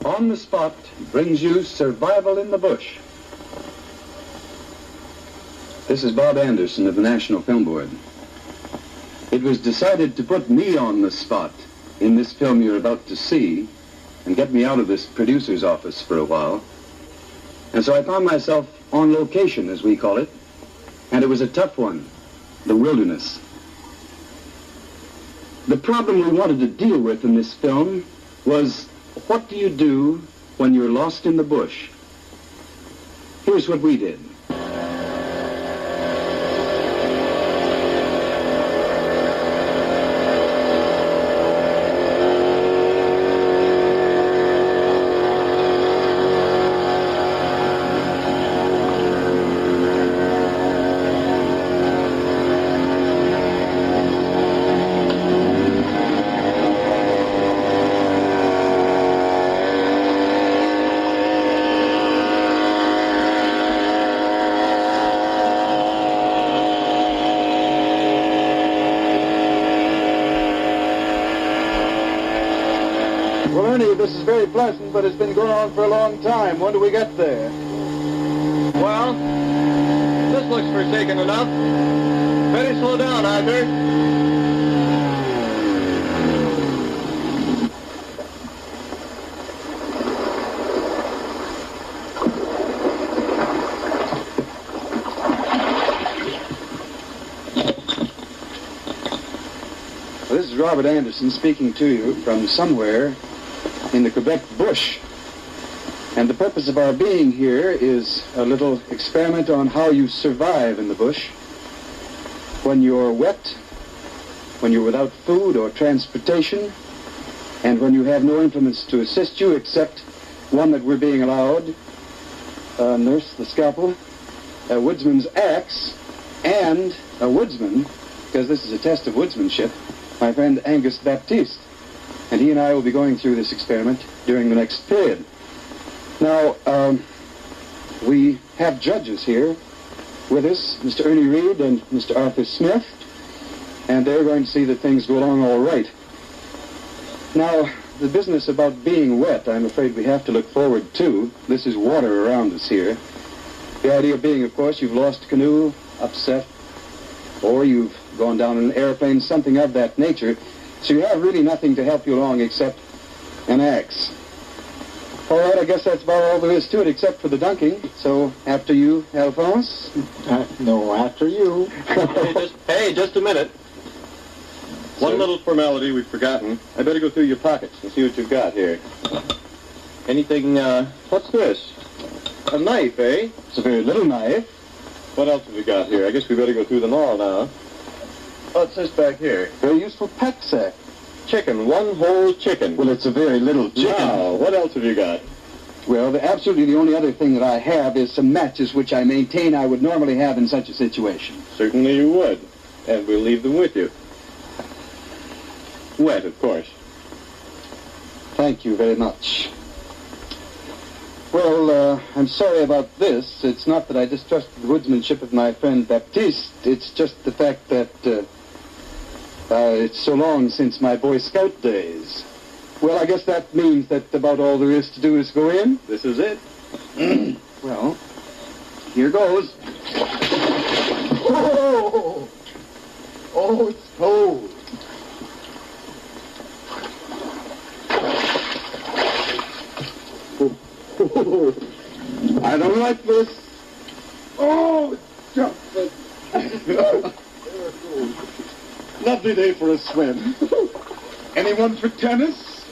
On the Spot brings you Survival in the Bush. This is Bob Anderson of the National Film Board. It was decided to put me on the spot in this film you're about to see and get me out of this producer's office for a while. And so I found myself on location, as we call it, and it was a tough one, the wilderness. The problem we wanted to deal with in this film was, what do you do when you're lost in the bush? Here's what we did. Well, Ernie, this is very pleasant, but it's been going on for a long time. When do we get there? Well, this looks forsaken enough. Better slow down, Arthur. Well, this is Robert Anderson speaking to you from somewhere in the Quebec bush. And the purpose of our being here is a little experiment on how you survive in the bush when you're wet, when you're without food or transportation, and when you have no implements to assist you except one that we're being allowed, a nurse, the scalpel, a woodsman's axe, and a woodsman, because this is a test of woodsmanship, my friend Angus Baptiste. And he and I will be going through this experiment during the next period. Now, we have judges here with us, Mr. Ernie Reed and Mr. Arthur Smith, and they're going to see that things go along all right. Now, the business about being wet, I'm afraid we have to look forward to. This is water around us here. The idea being, of course, you've lost a canoe, upset, or you've gone down in an airplane, something of that nature. So you have really nothing to help you along except an axe. All right, I guess that's about all there is to it except for the dunking. So after you, Alphonse? No, after you. Hey, just a minute. One little formality we've forgotten. I better go through your pockets and see what you've got here. Anything, what's this? A knife, eh? It's a very little knife. What else have we got here? I guess we better go through them all now. What's this back here? Very useful pack sack. Chicken, one whole chicken. Well, it's a very little chicken. Now, what else have you got? Well, absolutely the only other thing that I have is some matches, which I maintain I would normally have in such a situation. Certainly you would. And we'll leave them with you. Wet, of course. Thank you very much. Well, I'm sorry about this. It's not that I distrusted the woodsmanship of my friend Baptiste. It's just the fact that it's so long since my Boy Scout days. Well, I guess that means that about all there is to do is go in. This is it. Well, here goes. Oh! Oh, it's cold. I don't like this. Oh, it's lovely day for a swim. Anyone for tennis?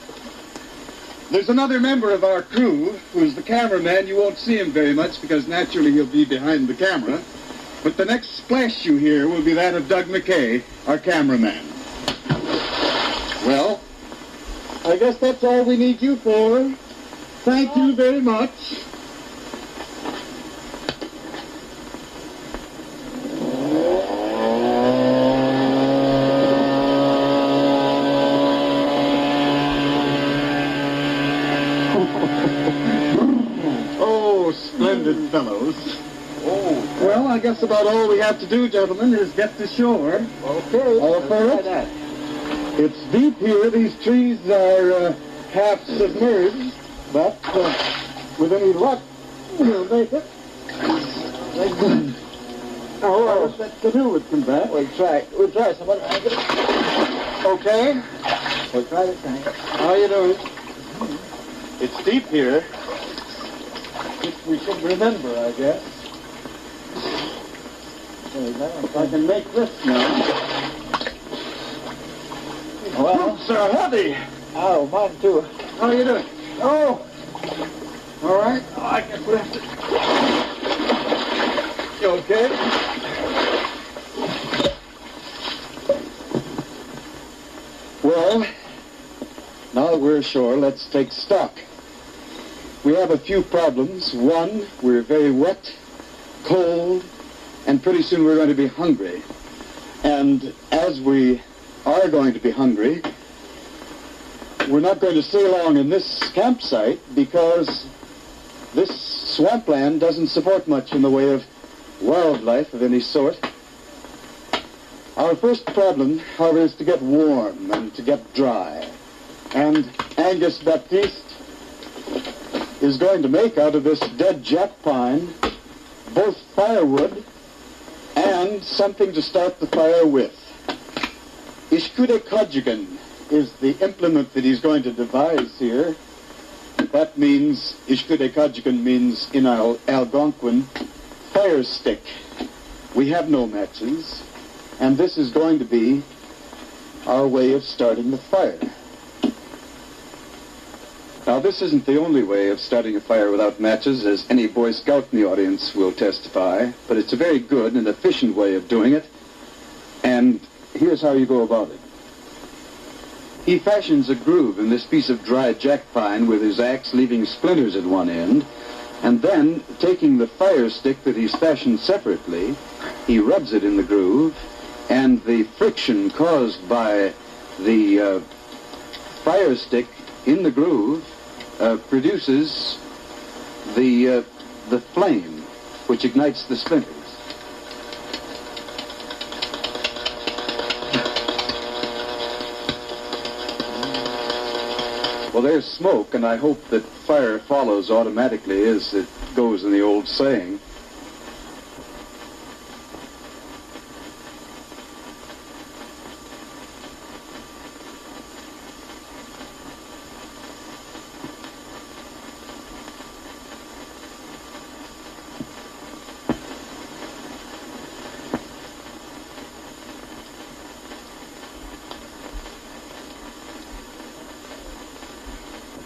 There's another member of our crew who's the cameraman. You won't see him very much because naturally he'll be behind the camera. But the next splash you hear will be that of Doug McKay, our cameraman. Well, I guess that's all we need you for. Thank you very much. Oh, splendid fellows. Oh, Well, I guess about all we have to do, gentlemen, is get to shore. okay. All for it? That. It's deep here. These trees are half submerged. But with any luck, we'll make it. Oh, that canoe would come back. We'll try. Somebody. Okay. We'll try this thing. How you doing? It's deep here. Which we should remember, I guess. If I can make this now. Well, Boots are heavy. oh, mine too. How you doing? Oh, All right. oh, I can lift it. You okay? Well, now that we're ashore, let's take stock. We have a few problems. One, we're very wet, cold, and pretty soon we're going to be hungry. And as we are going to be hungry, we're not going to stay long in this campsite because this swampland doesn't support much in the way of wildlife of any sort. Our first problem, however, is to get warm and to get dry. And Angus Baptiste is going to make out of this dead jack pine both firewood and something to start the fire with. Ishkudekodjigan is the implement that he's going to devise here. That means, Ishkudekodjigan means in Algonquin, fire stick. We have no matches, and this is going to be our way of starting the fire. Now, this isn't the only way of starting a fire without matches, as any Boy Scout in the audience will testify, but it's a very good and efficient way of doing it, and here's how you go about it. He fashions a groove in this piece of dry jack pine with his axe, leaving splinters at one end, and then, taking the fire stick that he's fashioned separately, he rubs it in the groove, and the friction caused by the fire stick in the groove produces the flame, which ignites the splinters. Well, there's smoke, and I hope that fire follows automatically, as it goes in the old saying.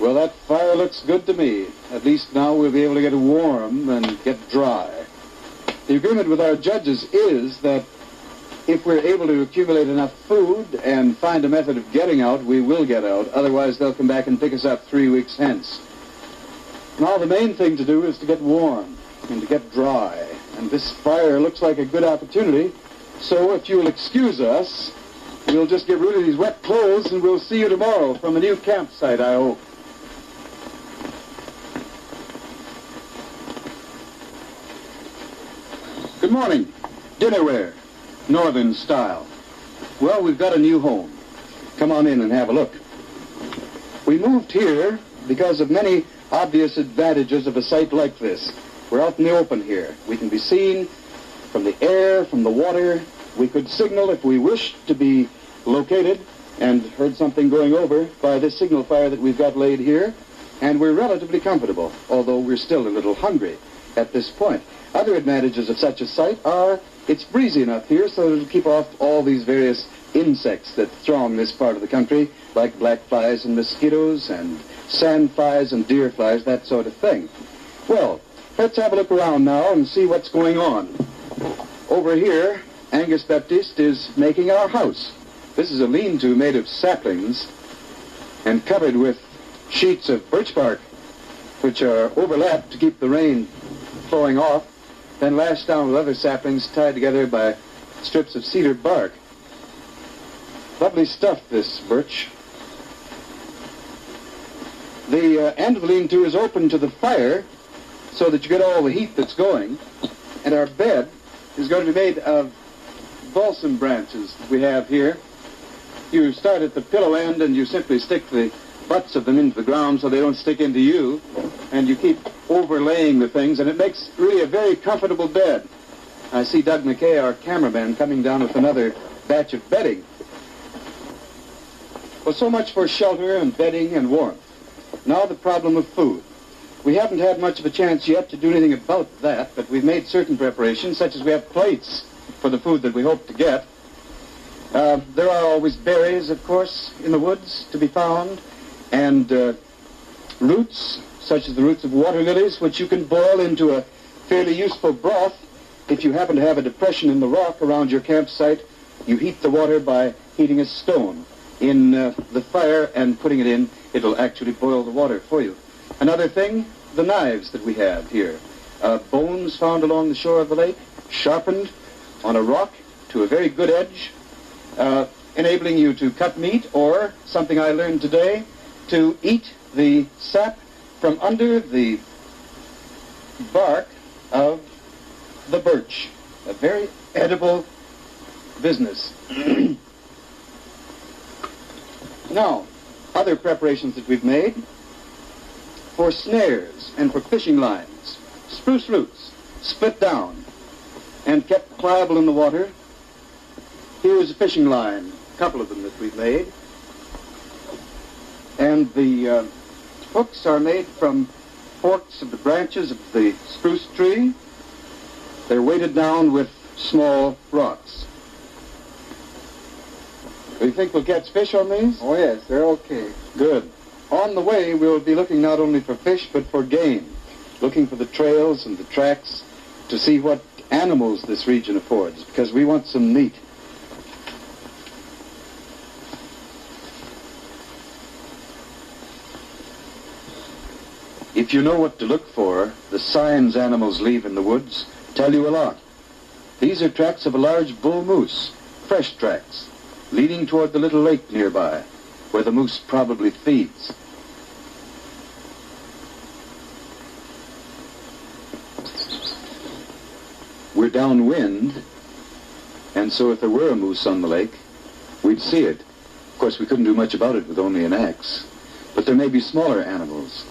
Well, that fire looks good to me. At least now we'll be able to get warm and get dry. The agreement with our judges is that if we're able to accumulate enough food and find a method of getting out, we will get out. Otherwise, they'll come back and pick us up 3 weeks hence. Now, the main thing to do is to get warm and to get dry. And this fire looks like a good opportunity. So if you'll excuse us, we'll just get rid of these wet clothes and we'll see you tomorrow from a new campsite, I hope. Good morning. Dinnerware. Northern style. Well, we've got a new home. Come on in and have a look. We moved here because of many obvious advantages of a site like this. We're out in the open here. We can be seen from the air, from the water. We could signal if we wished to be located and heard something going over by this signal fire that we've got laid here. And we're relatively comfortable, although we're still a little hungry at this point. Other advantages of such a site are it's breezy enough here so it'll keep off all these various insects that throng this part of the country, like black flies and mosquitoes and sand flies and deer flies, that sort of thing. Well, let's have a look around now and see what's going on. Over here, Angus Baptiste is making our house. This is a lean-to made of saplings and covered with sheets of birch bark, which are overlapped to keep the rain flowing off, then lashed down with other saplings tied together by strips of cedar bark. Lovely stuff, this birch. The end of the lean-to is open to the fire so that you get all the heat that's going, and our bed is going to be made of balsam branches that we have here. You start at the pillow end and you simply stick the butts of them into the ground so they don't stick into you, and you keep overlaying the things, and it makes really a very comfortable bed. I see Doug McKay, our cameraman, coming down with another batch of bedding. Well, so much for shelter and bedding and warmth. Now the problem of food. We haven't had much of a chance yet to do anything about that, but we've made certain preparations, such as we have plates for the food that we hope to get. There are always berries, of course, in the woods to be found, and roots, such as the roots of water lilies, which you can boil into a fairly useful broth. If you happen to have a depression in the rock around your campsite, you heat the water by heating a stone in the fire and putting it in. It'll actually boil the water for you. Another thing, the knives that we have here. Bones found along the shore of the lake, sharpened on a rock to a very good edge, enabling you to cut meat, or something I learned today, to eat the sap from under the bark of the birch. A very edible business. Now, other preparations that we've made for snares and for fishing lines. Spruce roots, split down and kept pliable in the water. Here's a fishing line, a couple of them that we've made. And the hooks are made from forks of the branches of the spruce tree. They're weighted down with small rocks. Do you think we'll catch fish on these? Oh, yes, they're okay. Good. On the way, we'll be looking not only for fish, but for game. Looking for the trails and the tracks to see what animals this region affords, because we want some meat. If you know what to look for, the signs animals leave in the woods tell you a lot. These are tracks of a large bull moose, fresh tracks, leading toward the little lake nearby, where the moose probably feeds. We're downwind, and so if there were a moose on the lake, we'd see it. Of course, we couldn't do much about it with only an axe, but there may be smaller animals.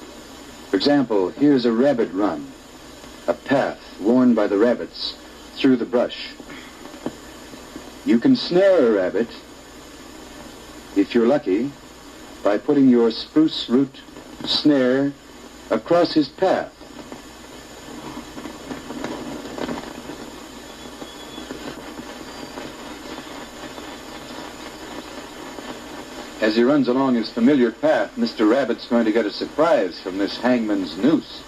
For example, here's a rabbit run, a path worn by the rabbits through the brush. You can snare a rabbit, if you're lucky, by putting your spruce root snare across his path. As he runs along his familiar path, Mr. Rabbit's going to get a surprise from this hangman's noose.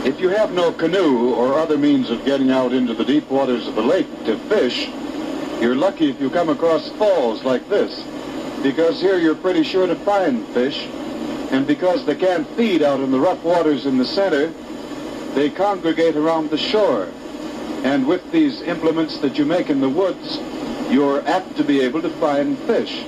If you have no canoe or other means of getting out into the deep waters of the lake to fish, you're lucky if you come across falls like this, because here you're pretty sure to find fish, and because they can't feed out in the rough waters in the center, they congregate around the shore. And with these implements that you make in the woods, you're apt to be able to find fish.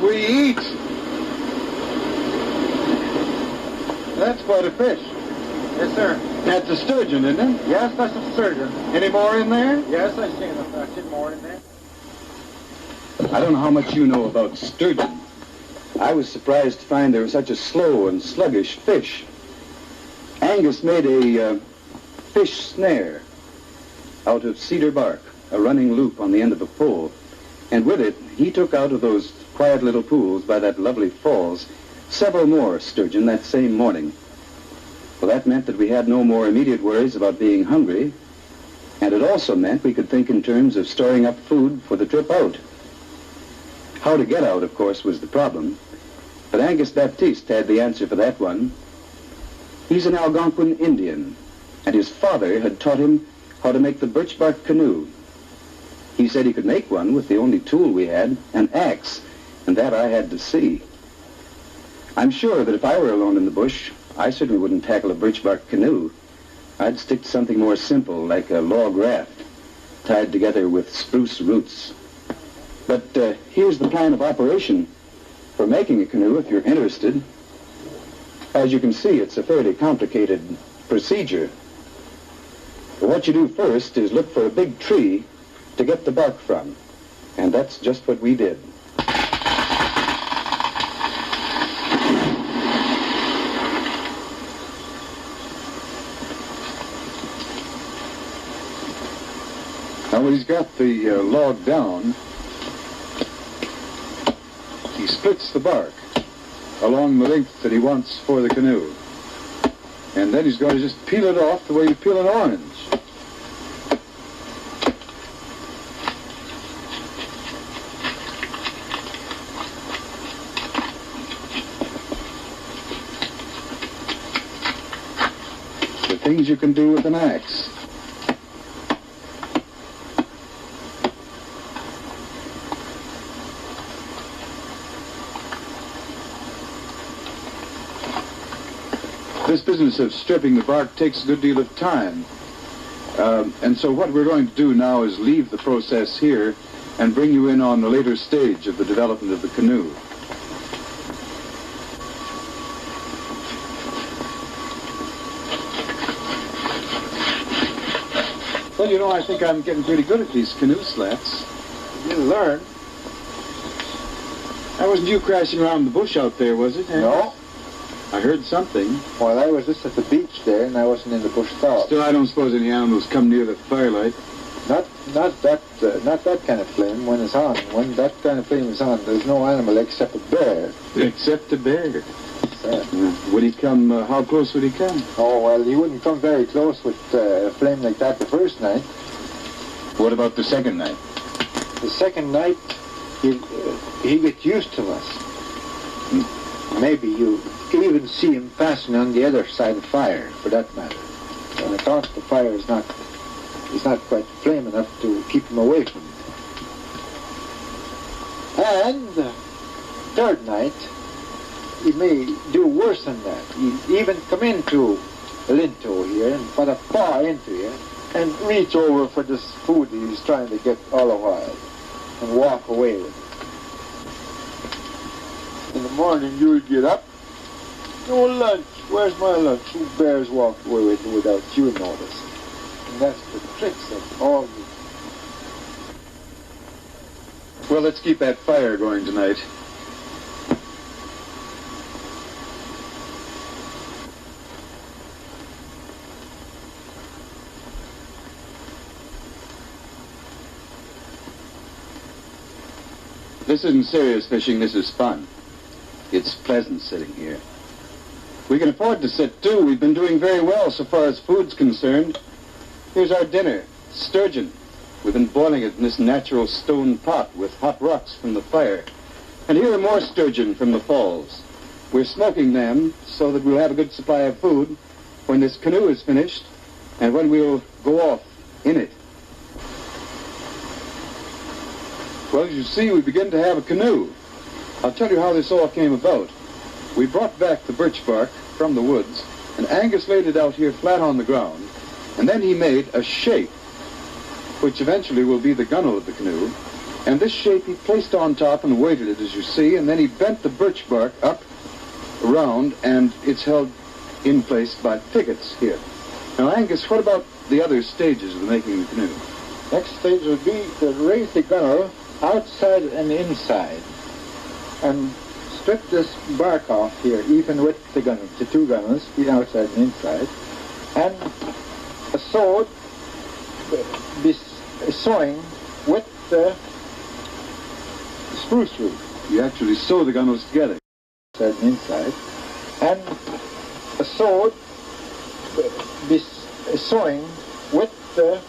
We eat. That's quite a fish. Yes, sir. That's a sturgeon, isn't it? Yes, that's a sturgeon. Any more in there? Yes, I see a bit more in there. I don't know how much you know about sturgeon. I was surprised to find they were such a slow and sluggish fish. Angus made a fish snare out of cedar bark, a running loop on the end of a pole. And with it, he took out of those quiet little pools by that lovely falls several more sturgeon that same morning. Well, that meant that we had no more immediate worries about being hungry, and it also meant we could think in terms of storing up food for the trip out. How to get out, of course, was the problem, but Angus Baptiste had the answer for that one. He's an Algonquin Indian, and his father had taught him how to make the birch bark canoe. He said he could make one with the only tool we had, an axe, and that I had to see. I'm sure that if I were alone in the bush, I certainly wouldn't tackle a birch bark canoe. I'd stick to something more simple, like a log raft, tied together with spruce roots. But here's the plan of operation for making a canoe if you're interested. As you can see, it's a fairly complicated procedure. What you do first is look for a big tree to get the bark from, and that's just what we did. Now, when he's got the log down, he splits the bark along the length that he wants for the canoe. And then he's going to just peel it off the way you peel an orange. The things you can do with an axe. This business of stripping the bark takes a good deal of time. And so what we're going to do now is leave the process here and bring you in on the later stage of the development of the canoe. Well, you know, I think I'm getting pretty good at these canoe slats. You learn. That wasn't you crashing around the bush out there, was it? No. I heard something. Well, I was just at the beach there, and I wasn't in the bush at all. Still, I don't suppose any animals come near the firelight. Not that kind of flame when it's on. When that kind of flame is on, there's no animal except a bear. Except a bear. Would he come, how close would he come? Oh, well, he wouldn't come very close with a flame like that the first night. What about the second night? The second night, he get used to us. Maybe you even see him passing on the other side of the fire, for that matter. And I thought the fire is not quite flame enough to keep him away from it. And the third night, he may do worse than that. He even come into Linto here and put a paw into you and reach over for this food he's trying to get all the while and walk away with it. In the morning, you would get up. No lunch. Where's my lunch? Two bears walked away with it without you noticing. And that's the tricks of all the... Well, let's keep that fire going tonight. This isn't serious fishing, this is fun. It's pleasant sitting here. We can afford to sit, too. We've been doing very well so far as food's concerned. Here's our dinner, sturgeon. We've been boiling it in this natural stone pot with hot rocks from the fire. And here are more sturgeon from the falls. We're smoking them so that we'll have a good supply of food when this canoe is finished and when we'll go off in it. Well, as you see, we begin to have a canoe. I'll tell you how this all came about. We brought back the birch bark from the woods, and Angus laid it out here flat on the ground, and then he made a shape, which eventually will be the gunwale of the canoe, and this shape he placed on top and weighted it, as you see, and then he bent the birch bark up, around, and it's held in place by pickets here. Now, Angus, what about the other stages of the making of the canoe? Next stage would be to raise the gunwale outside and inside and strip this bark off here, even with the gunwale, the two gunwales, the outside and inside, and a sewing with the spruce root. You actually sew the gunnels together. Inside, and sewed, sewing with the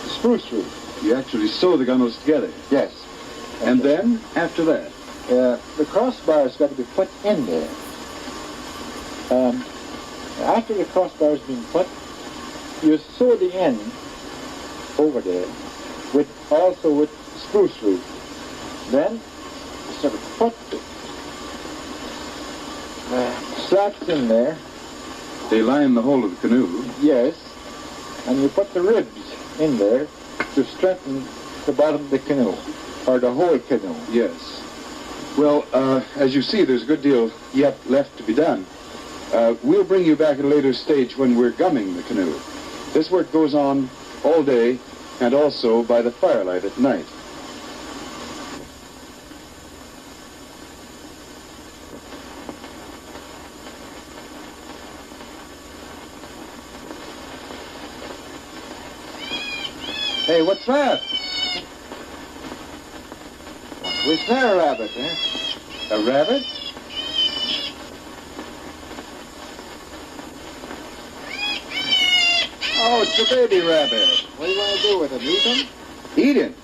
spruce root. You actually sew the gunnels together. Yes. And then, after that, the crossbar's got to be put in there. After the crossbar's been put, you sew the end over there, also with spruce root. Then you sort of put slats in there. they line the whole of the canoe. Yes, and you put the ribs in there to strengthen the bottom of the canoe, or the whole canoe. Yes. Well, as you see, there's a good deal yet left to be done. We'll bring you back at a later stage when we're gumming the canoe. This work goes on all day and also by the firelight at night. Hey, what's that? We snare a rabbit, eh? A rabbit? Oh, it's a baby rabbit. What do you want to do with him? Eat him? Eat him?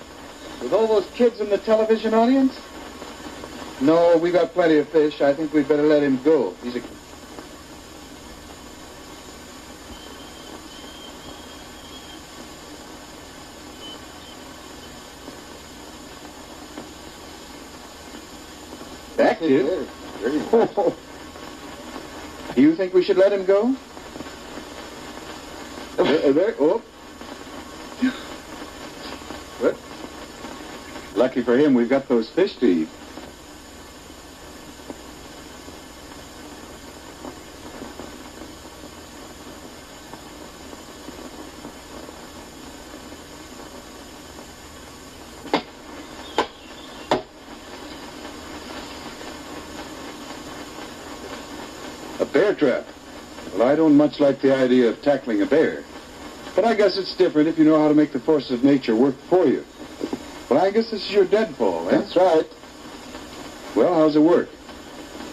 With all those kids in the television audience? No, we got plenty of fish. I think we'd better let him go. He's a... Active? Very Oh. Do you think we should let him go? Oh. What? Lucky for him, we've got those fish to eat. A bear trap. Well, I don't much like the idea of tackling a bear. But I guess it's different if you know how to make the forces of nature work for you. Well, I guess this is your deadfall, eh? That's right. Well, how's it work?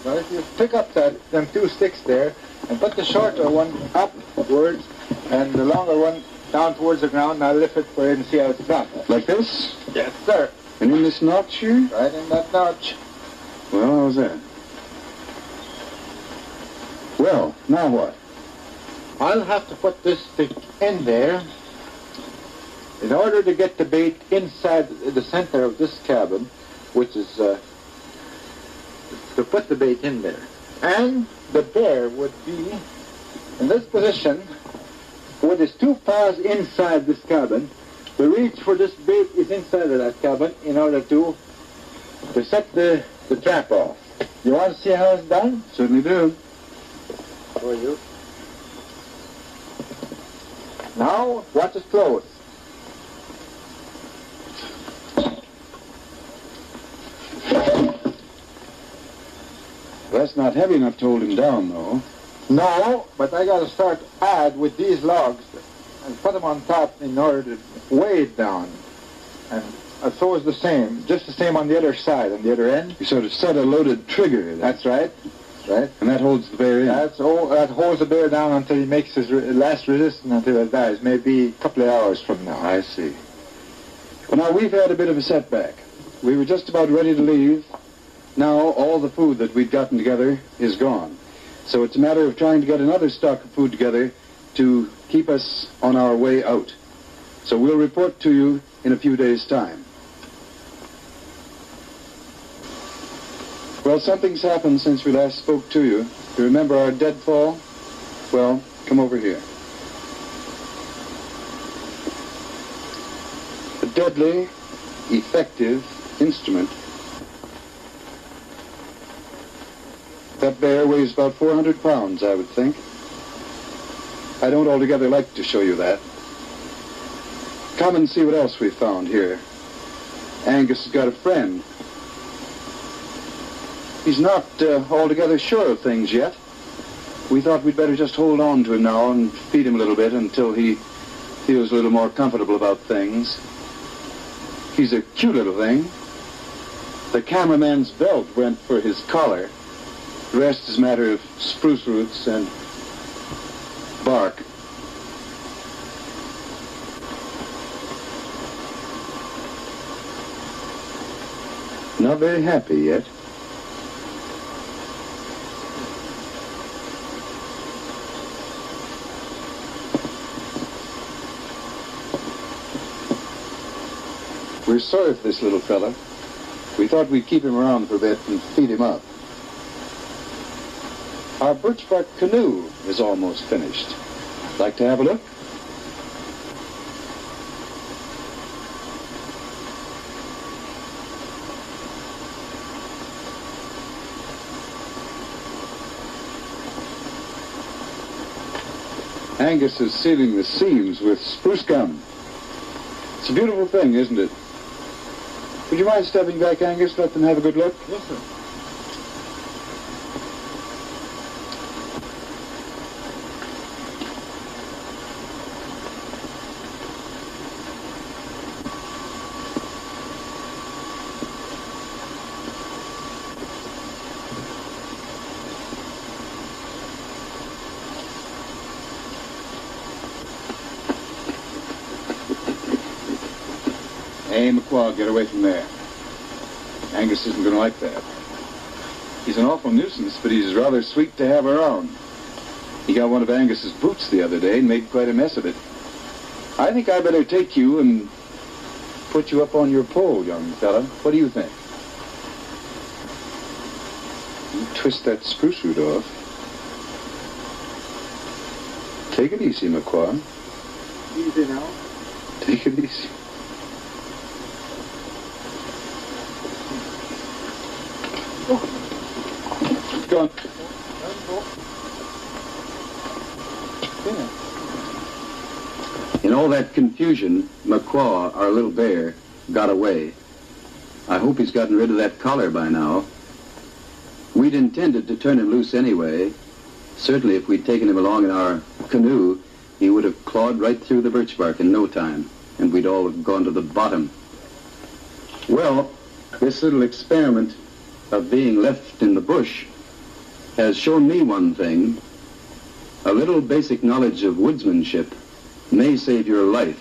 Well, if you pick up them two sticks there and put the shorter one upwards and the longer one down towards the ground, now lift it for you and see how it's done. Like this? Yes, sir. And in this notch here? Right in that notch. Well, how's that? Well, now what? I'll have to put this stick in there in order to get the bait inside the center of this cabin, which is to put the bait in there. And the bear would be in this position with his two paws inside this cabin. The reach for this bait is inside of that cabin in order to set the trap off. You want to see how it's done? Certainly do. For you. Now, watch it close. That's not heavy enough to hold him down, though. No, but I got to start add with these logs and put them on top in order to weigh it down. And so is the same, just the same on the other side, on the other end. You sort of set a loaded trigger. Then. That's right. Right. And that holds the bear in. That holds the bear down until he makes his last resistance until it dies, maybe a couple of hours from now. I see. Well, now, we've had a bit of a setback. We were just about ready to leave. Now, all the food that we'd gotten together is gone. So it's a matter of trying to get another stock of food together to keep us on our way out. So we'll report to you in a few days' time. Well, something's happened since we last spoke to you. You remember our deadfall? Well, come over here. A deadly, effective instrument. That bear weighs about 400 pounds, I would think. I don't altogether like to show you that. Come and see what else we've found here. Angus has got a friend. He's not altogether sure of things yet. We thought we'd better just hold on to him now and feed him a little bit until he feels a little more comfortable about things. He's a cute little thing. The cameraman's belt went for his collar. The rest is a matter of spruce roots and bark. Not very happy yet. We're sorry for this little fella. We thought we'd keep him around for a bit and feed him up. Our birch bark canoe is almost finished. Like to have a look? Angus is sealing the seams with spruce gum. It's a beautiful thing, isn't it? Would you mind stepping back, Angus? Let them have a good look. Yes, sir. Hey, McQuagg, get away from there. Angus isn't going to like that. He's an awful nuisance, but he's rather sweet to have around. He got one of Angus's boots the other day and made quite a mess of it. I think I better take you and put you up on your pole, young fella. What do you think? You twist that spruce root off. Take it easy, McQuagg. Easy now. Take it easy. Go on. In all that confusion, McQuaw, our little bear, got away. I hope he's gotten rid of that collar by now. We'd intended to turn him loose anyway. Certainly if we'd taken him along in our canoe, he would have clawed right through the birch bark in no time, and we'd all have gone to the bottom. Well, this little experiment of being left in the bush has shown me one thing. A little basic knowledge of woodsmanship may save your life.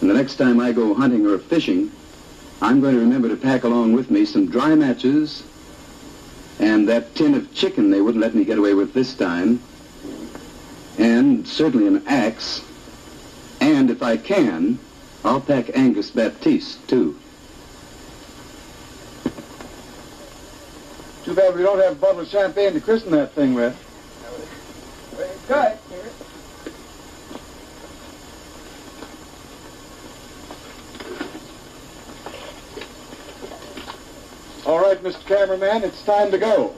And the next time I go hunting or fishing, I'm going to remember to pack along with me some dry matches and that tin of chicken they wouldn't let me get away with this time, and certainly an axe, and if I can, I'll pack Angus Baptiste, too. Too bad we don't have a bottle of champagne to christen that thing with. Good. All right, Mr. Cameraman, it's time to go.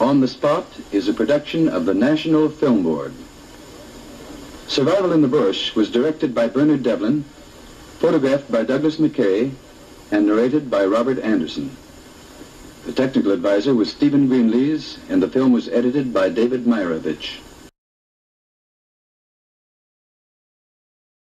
On the Spot is a production of the National Film Board. Survival in the Bush was directed by Bernard Devlin, photographed by Douglas McKay, and narrated by Robert Anderson. The technical advisor was Stephen Greenlees, and the film was edited by David Myrovich.